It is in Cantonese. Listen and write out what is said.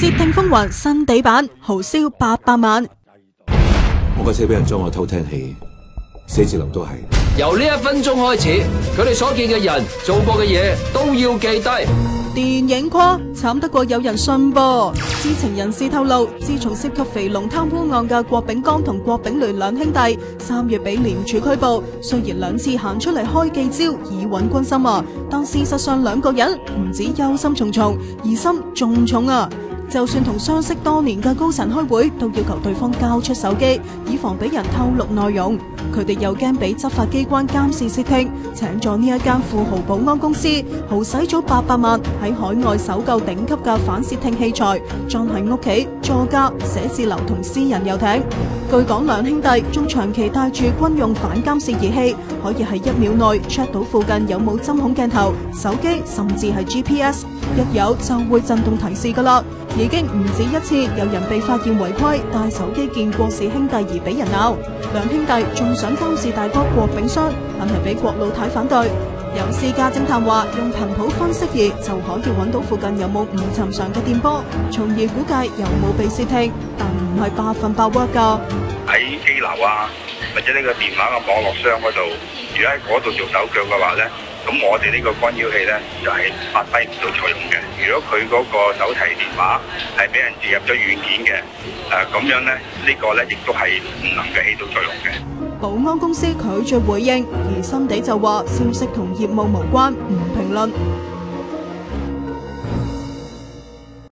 竊聽風雲新地版，豪銷800萬。我架車俾人裝我偷聽器，寫字樓都係。由呢1分鐘開始，佢哋所見嘅人、做過嘅嘢都要記低。電影誇慘得過有人信噃。知情人士透露，自從涉及肥龍貪污案嘅郭炳江同郭炳聯兩兄弟3月被廉署拘捕，雖然2次行出嚟開記招以穩軍心啊，但事實上2個人唔止憂心忡忡，疑心仲重啊！就算同相識多年嘅高層開會，都要求對方交出手機，以防俾人透露內容。佢哋又驚俾執法機關監視竊聽，請咗呢一間富豪保安公司，豪使咗800萬喺海外搜購頂級嘅反竊聽器材，裝喺屋企、座駕、寫字樓同私人遊艇。據講2兄弟仲長期帶住軍用反監視儀器，可以喺1秒內 check 到附近有冇針孔鏡頭、手機甚至係 GPS， 一有就會震動提示噶啦。已經唔止1次有人被發現違規帶手機見郭氏兄弟而俾人鬧。2兄弟仲想監視大哥郭炳湘，但係俾郭老太反對。有私家偵探話用頻譜分析儀就可以揾到附近有冇唔尋常嘅電波，從而估計有冇被竊聽，但唔係100%work㗎。喺機樓啊，或者呢個電話嘅網絡箱嗰度，如果喺嗰度做手腳嘅話咧，咁我哋呢個干擾器咧就係發揮唔到作用嘅。如果佢嗰個手提電話係俾人植入咗軟件嘅，咁樣咧呢個咧亦都係唔能夠起到作用嘅。保安公司拒絕回應，而新地就話消息同業務無關，唔評論。